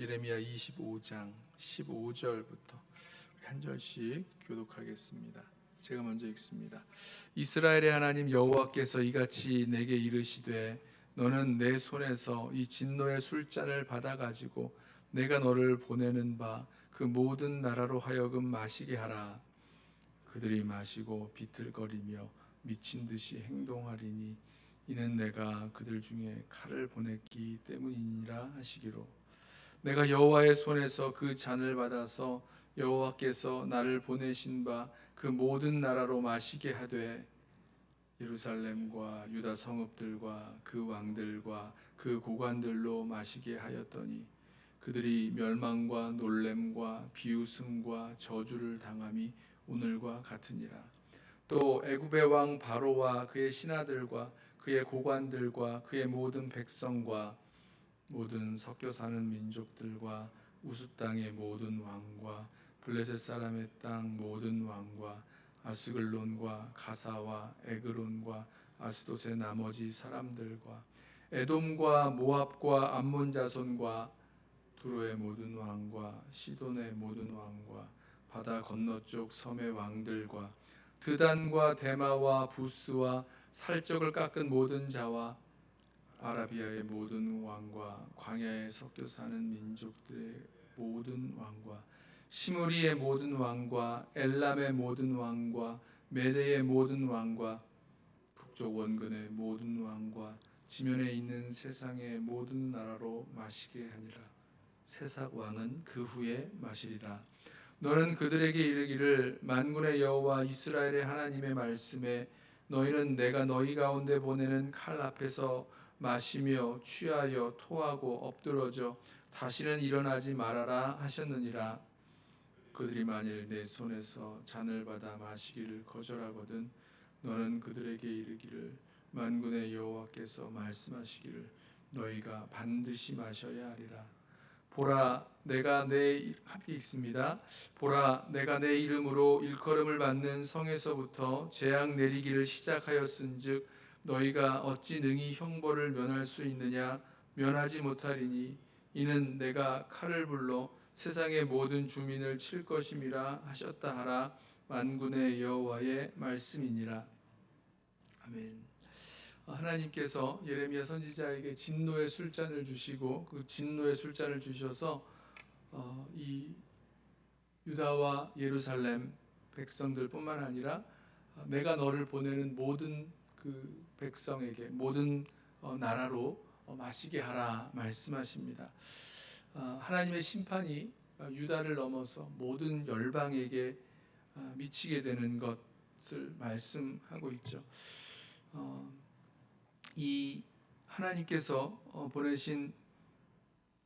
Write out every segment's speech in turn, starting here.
예레미야 25장 15절부터 한 절씩 교독하겠습니다. 제가 먼저 읽습니다. 이스라엘의 하나님 여호와께서 이같이 내게 이르시되 너는 내 손에서 이 진노의 술잔을 받아 가지고 내가 너를 보내는 바 그 모든 나라로 하여금 마시게 하라. 그들이 마시고 비틀거리며 미친 듯이 행동하리니 이는 내가 그들 중에 칼을 보냈기 때문이니라 하시기로. 내가 여호와의 손에서 그 잔을 받아서 여호와께서 나를 보내신 바 그 모든 나라로 마시게 하되 예루살렘과 유다 성읍들과 그 왕들과 그 고관들로 마시게 하였더니 그들이 멸망과 놀램과 비웃음과 저주를 당함이 오늘과 같으니라. 또 애굽의 왕 바로와 그의 신하들과 그의 고관들과 그의 모든 백성과 모든 섞여 사는 민족들과 우스 땅의 모든 왕과 블레셋 사람의 땅 모든 왕과 아스글론과 가사와 에그론과 아스돗의 나머지 사람들과 에돔과 모압과 암몬 자손과 두로의 모든 왕과 시돈의 모든 왕과 바다 건너쪽 섬의 왕들과 드단과 데마와 부스와 살적을 깎은 모든 자와 아라비아의 모든 왕과 광야에 섞여 사는 민족들의 모든 왕과 시므리의 모든 왕과 엘람의 모든 왕과 메대의 모든 왕과 북쪽 원근의 모든 왕과 지면에 있는 세상의 모든 나라로 마시게 하니라. 세상 왕은 그 후에 마시리라. 너는 그들에게 이르기를 만군의 여호와 이스라엘의 하나님의 말씀에 너희는 내가 너희 가운데 보내는 칼 앞에서 마시며 취하여 토하고 엎드러져 다시는 일어나지 말아라 하셨느니라. 그들이 만일 내 손에서 잔을 받아 마시기를 거절하거든 너는 그들에게 이르기를 만군의 여호와께서 말씀하시기를 너희가 반드시 마셔야 하리라. 보라 내가 내 함께 읽습니다. 보라 내가 내 이름으로 일컬음을 받는 성에서부터 재앙 내리기를 시작하였은즉 너희가 어찌 능히 형벌을 면할 수 있느냐. 면하지 못하리니 이는 내가 칼을 불러 세상의 모든 주민을 칠 것임이라 하셨다 하라. 만군의 여호와의 말씀이니라. 아멘. 하나님께서 예레미야 선지자에게 진노의 술잔을 주시고 그 진노의 술잔을 주셔서 이 유다와 예루살렘 백성들뿐만 아니라 내가 너를 보내는 모든 그 백성에게 모든 나라로 마시게 하라 말씀하십니다. 하나님의 심판이 유다를 넘어서 모든 열방에게 미치게 되는 것을 말씀하고 있죠. 이 하나님께서 보내신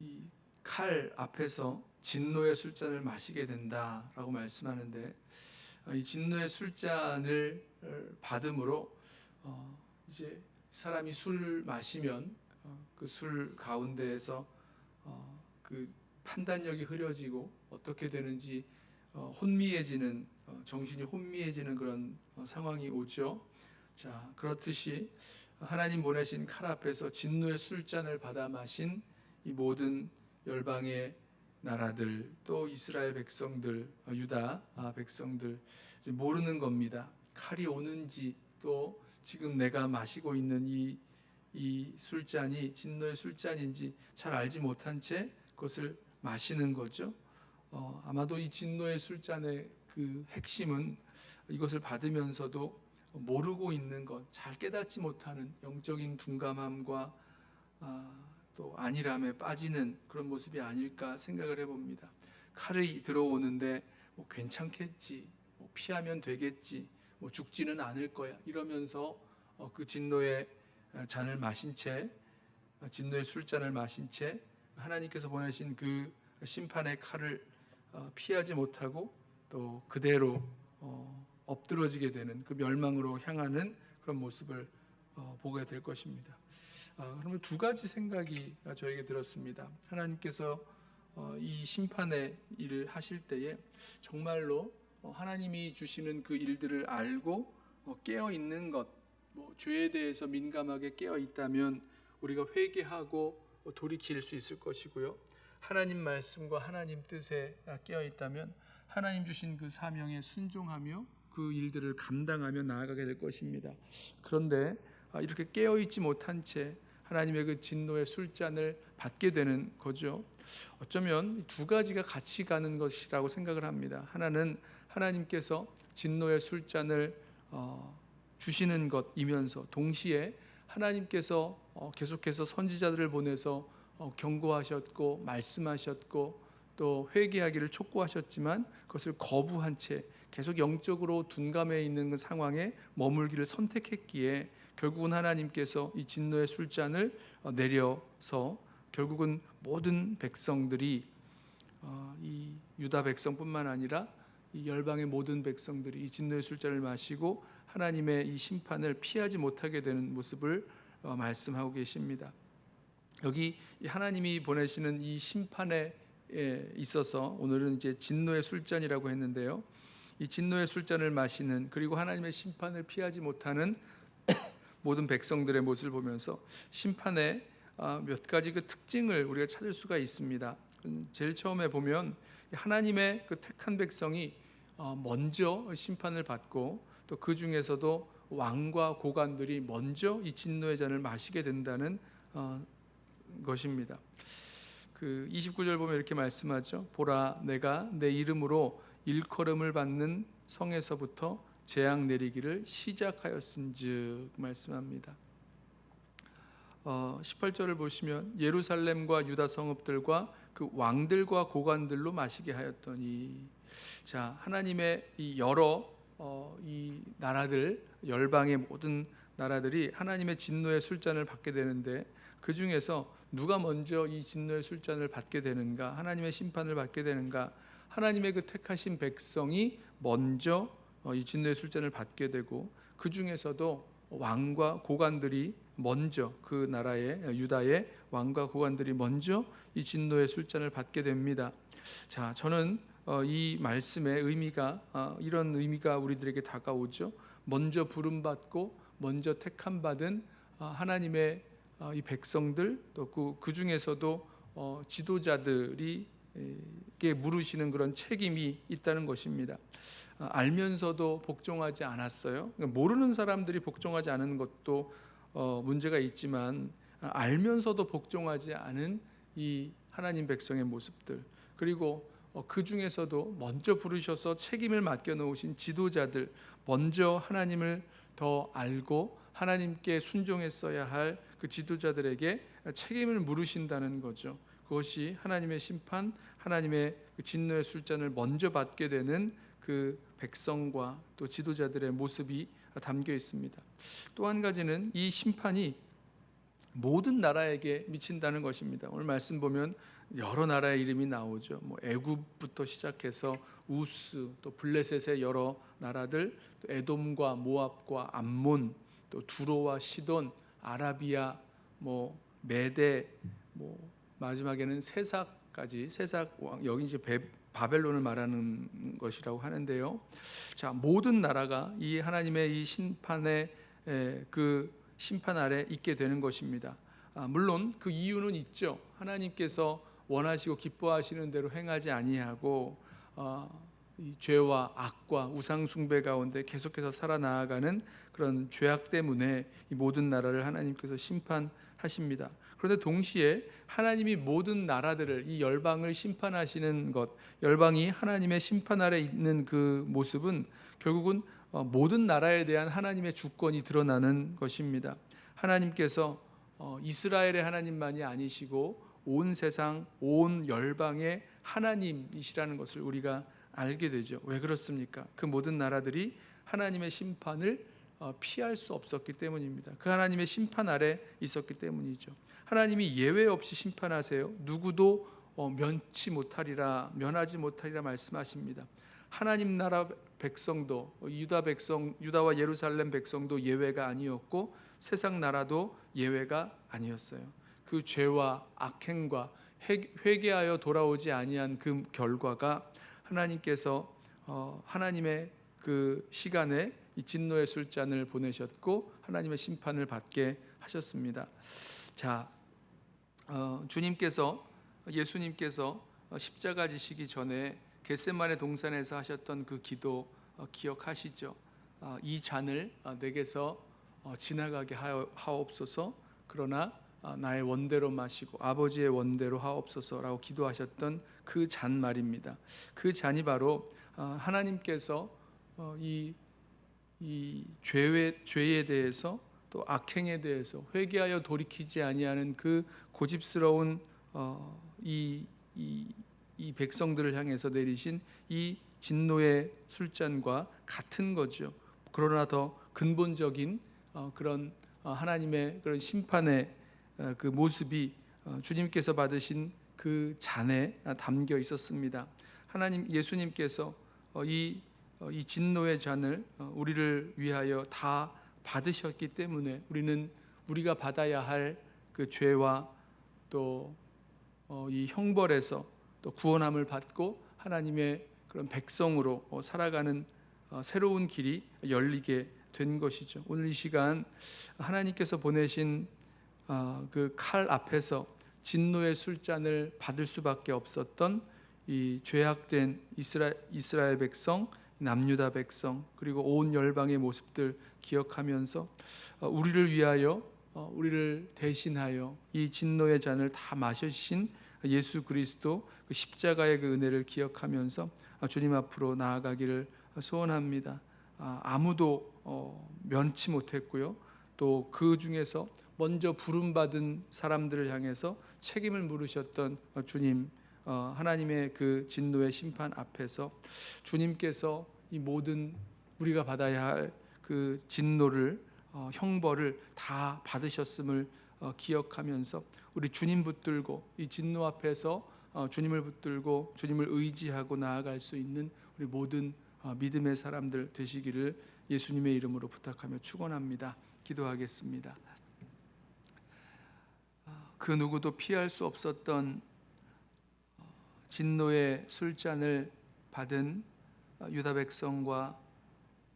이 칼 앞에서 진노의 술잔을 마시게 된다라고 말씀하는데 이 진노의 술잔을 받음으로 이제 사람이 술을 마시면 그 술 가운데에서 그 판단력이 흐려지고 어떻게 되는지 혼미해지는 정신이 혼미해지는 그런 상황이 오죠. 자, 그렇듯이 하나님 보내신 칼 앞에서 진노의 술잔을 받아 마신 이 모든 열방의 나라들 또 이스라엘 백성들 유다 백성들 모르는 겁니다. 칼이 오는지 또 지금 내가 마시고 있는 이 술잔이 진노의 술잔인지 잘 알지 못한 채 그것을 마시는 거죠. 아마도 이 진노의 술잔의 그 핵심은 이것을 받으면서도 모르고 있는 것, 잘 깨닫지 못하는 영적인 둔감함과 또 안일함에 빠지는 그런 모습이 아닐까 생각을 해봅니다. 칼이 들어오는데 뭐 괜찮겠지, 뭐 피하면 되겠지, 뭐 죽지는 않을 거야 이러면서 그 진노의 잔을 마신 채, 진노의 술잔을 마신 채 하나님께서 보내신 그 심판의 칼을 피하지 못하고 또 그대로 엎드러지게 되는 그 멸망으로 향하는 그런 모습을 보게 될 것입니다. 그러면 두 가지 생각이 저에게 들었습니다. 하나님께서 이 심판의 일을 하실 때에 정말로 하나님이 주시는 그 일들을 알고 깨어 있는 것, 뭐 죄에 대해서 민감하게 깨어 있다면 우리가 회개하고 돌이킬 수 있을 것이고요. 하나님 말씀과 하나님 뜻에 깨어 있다면 하나님 주신 그 사명에 순종하며 그 일들을 감당하며 나아가게 될 것입니다. 그런데 이렇게 깨어 있지 못한 채 하나님의 그 진노의 술잔을 받게 되는 거죠. 어쩌면 두 가지가 같이 가는 것이라고 생각을 합니다. 하나는 하나님께서 진노의 술잔을 주시는 것이면서 동시에 하나님께서 계속해서 선지자들을 보내서 경고하셨고 말씀하셨고 또 회개하기를 촉구하셨지만 그것을 거부한 채 계속 영적으로 둔감해 있는 그 상황에 머물기를 선택했기에 결국은 하나님께서 이 진노의 술잔을 내려서 결국은 모든 백성들이 이 유다 백성뿐만 아니라 이 열방의 모든 백성들이 이 진노의 술잔을 마시고 하나님의 이 심판을 피하지 못하게 되는 모습을 말씀하고 계십니다. 여기 하나님이 보내시는 이 심판에 있어서 오늘은 이제 진노의 술잔이라고 했는데요. 이 진노의 술잔을 마시는 그리고 하나님의 심판을 피하지 못하는 모든 백성들의 모습을 보면서 심판의 몇 가지 그 특징을 우리가 찾을 수가 있습니다. 제일 처음에 보면 하나님의 그 택한 백성이 먼저 심판을 받고 또 그 중에서도 왕과 고관들이 먼저 이 진노의 잔을 마시게 된다는 것입니다. 그 29절 보면 이렇게 말씀하죠. 보라, 내가 내 이름으로 일컬음을 받는 성에서부터 재앙 내리기를 시작하였은즉 말씀합니다. 18절을 보시면 예루살렘과 유다 성읍들과 그 왕들과 고관들로 마시게 하였더니, 자, 하나님의 이 여러 이 나라들, 열방의 모든 나라들이 하나님의 진노의 술잔을 받게 되는데 그 중에서 누가 먼저 이 진노의 술잔을 받게 되는가, 하나님의 심판을 받게 되는가? 하나님의 그 택하신 백성이 먼저 이 진노의 술잔을 받게 되고 그 중에서도 왕과 고관들이 먼저, 그 나라의 유다의 왕과 고관들이 먼저 이 진노의 술잔을 받게 됩니다. 자, 저는 이 말씀의 의미가 이런 의미가 우리들에게 다가오죠. 먼저 부름받고 먼저 택함 받은 하나님의 이 백성들, 또 그 중에서도 지도자들이 물으시는 그런 책임이 있다는 것입니다. 알면서도 복종하지 않았어요. 모르는 사람들이 복종하지 않은 것도 문제가 있지만 알면서도 복종하지 않은 이 하나님 백성의 모습들, 그리고 그 중에서도 먼저 부르셔서 책임을 맡겨 놓으신 지도자들, 먼저 하나님을 더 알고 하나님께 순종했어야 할 그 지도자들에게 책임을 물으신다는 거죠. 그것이 하나님의 심판, 하나님의 그 진노의 술잔을 먼저 받게 되는 그 백성과 또 지도자들의 모습이 담겨 있습니다. 또 한 가지는 이 심판이 모든 나라에게 미친다는 것입니다. 오늘 말씀 보면 여러 나라의 이름이 나오죠. 뭐 애굽부터 시작해서 우스, 또 블레셋의 여러 나라들, 또 에돔과 모압과 암몬, 또 두로와 시돈, 아라비아, 뭐 메대, 뭐 마지막에는 세삭까지, 세삭 왕, 여기 이제 바벨론을 말하는 것이라고 하는데요. 자, 모든 나라가 이 하나님의 이 심판의 그 심판 아래 있게 되는 것입니다. 물론 그 이유는 있죠. 하나님께서 원하시고 기뻐하시는 대로 행하지 아니하고 이 죄와 악과 우상 숭배 가운데 계속해서 살아나가는 그런 죄악 때문에 이 모든 나라를 하나님께서 심판하십니다. 그런데 동시에 하나님이 모든 나라들을, 이 열방을 심판하시는 것, 열방이 하나님의 심판 아래 있는 그 모습은 결국은 모든 나라에 대한 하나님의 주권이 드러나는 것입니다. 하나님께서 이스라엘의 하나님만이 아니시고 온 세상, 온 열방의 하나님이시라는 것을 우리가 알게 되죠. 왜 그렇습니까? 그 모든 나라들이 하나님의 심판을 피할 수 없었기 때문입니다. 그 하나님의 심판 아래 있었기 때문이죠. 하나님이 예외 없이 심판하세요. 누구도 면하지 못하리라 말씀하십니다. 하나님 나라 백성도, 유다 백성, 유다와 예루살렘 백성도 예외가 아니었고 세상 나라도 예외가 아니었어요. 그 죄와 악행과 회개하여 돌아오지 아니한 그 결과가 하나님께서 하나님의 그 시간에 이 진노의 술잔을 보내셨고 하나님의 심판을 받게 하셨습니다. 자, 주님께서 예수님께서 십자가 지시기 전에 겟세마네 동산에서 하셨던 그 기도 기억하시죠? 이 잔을 내게서 지나가게 하옵소서. 그러나 나의 원대로 마시고 아버지의 원대로 하옵소서라고 기도하셨던 그 잔 말입니다. 그 잔이 바로 하나님께서 이 죄에 대해서 또 악행에 대해서 회개하여 돌이키지 아니하는 그 고집스러운 이 백성들을 향해서 내리신 이 진노의 술잔과 같은 거죠. 그러나 더 근본적인 그런 하나님의 그런 심판의 그 모습이 주님께서 받으신 그 잔에 담겨 있었습니다. 예수님께서 이 진노의 잔을 우리를 위하여 다 받으셨기 때문에 우리가 받아야 할 그 죄와 또 이 형벌에서 또 구원함을 받고 하나님의 그런 백성으로 살아가는 새로운 길이 열리게 된 것이죠. 오늘 이 시간 하나님께서 보내신 그 칼 앞에서 진노의 술잔을 받을 수밖에 없었던 이 죄악된 이스라엘 백성, 남유다 백성, 그리고 온 열방의 모습들 기억하면서 우리를 위하여 우리를 대신하여 이 진노의 잔을 다 마셔주신 예수 그리스도 그 십자가의 그 은혜를 기억하면서 주님 앞으로 나아가기를 소원합니다. 아무도 면치 못했고요. 또 그 중에서 먼저 부름받은 사람들을 향해서 책임을 물으셨던 주님, 하나님의 그 진노의 심판 앞에서 주님께서 이 모든 우리가 받아야 할 그 진노를 형벌을 다 받으셨음을 기억하면서 우리 주님 붙들고 이 진노 앞에서 주님을 붙들고 주님을 의지하고 나아갈 수 있는 우리 모든 믿음의 사람들 되시기를 예수님의 이름으로 부탁하며 축원합니다. 기도하겠습니다. 그 누구도 피할 수 없었던 진노의 술잔을 받은 유다 백성과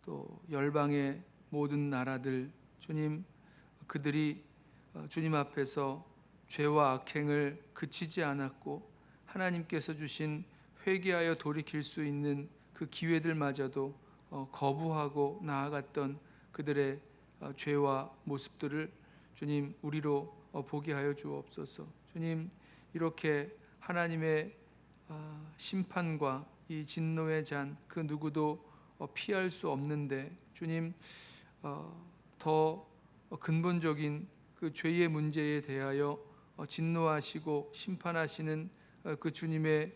또 열방의 모든 나라들, 주님, 그들이 주님 앞에서 죄와 악행을 그치지 않았고 하나님께서 주신 회개하여 돌이킬 수 있는 그 기회들마저도 거부하고 나아갔던 그들의 죄와 모습들을 주님 우리로 보게 하여 주옵소서. 주님, 이렇게 하나님의 심판과 이 진노의 잔, 그 누구도 피할 수 없는데 주님, 더 근본적인 그 죄의 문제에 대하여 진노하시고 심판하시는 그 주님의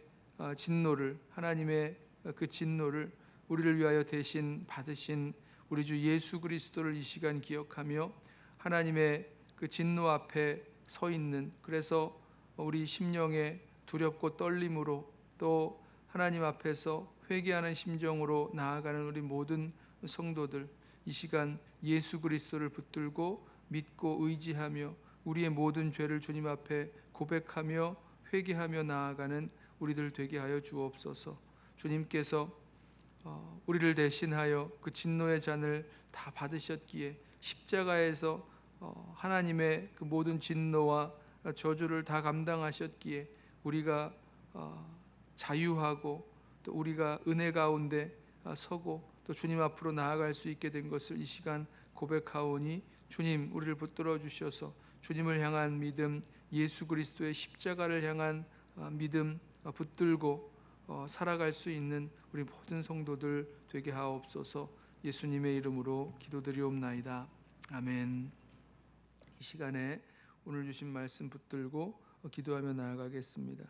진노를, 하나님의 그 진노를 우리를 위하여 대신 받으신 우리 주 예수 그리스도를 이 시간 기억하며 하나님의 그 진노 앞에 서 있는, 그래서 우리 심령에 두렵고 떨림으로 또 하나님 앞에서 회개하는 심정으로 나아가는 우리 모든 성도들, 이 시간 예수 그리스도를 붙들고 믿고 의지하며 우리의 모든 죄를 주님 앞에 고백하며 회개하며 나아가는 우리들 되게 하여 주옵소서. 주님께서 우리를 대신하여 그 진노의 잔을 다 받으셨기에 십자가에서 하나님의 그 모든 진노와 저주를 다 감당하셨기에 우리가 자유하고 또 우리가 은혜 가운데 서고 또 주님 앞으로 나아갈 수 있게 된 것을 이 시간 고백하오니 주님 우리를 붙들어 주셔서 주님을 향한 믿음, 예수 그리스도의 십자가를 향한 믿음 붙들고 살아갈 수 있는 우리 모든 성도들 되게 하옵소서. 예수님의 이름으로 기도드리옵나이다. 아멘. 이 시간에 오늘 주신 말씀 붙들고 기도하며 나아가겠습니다.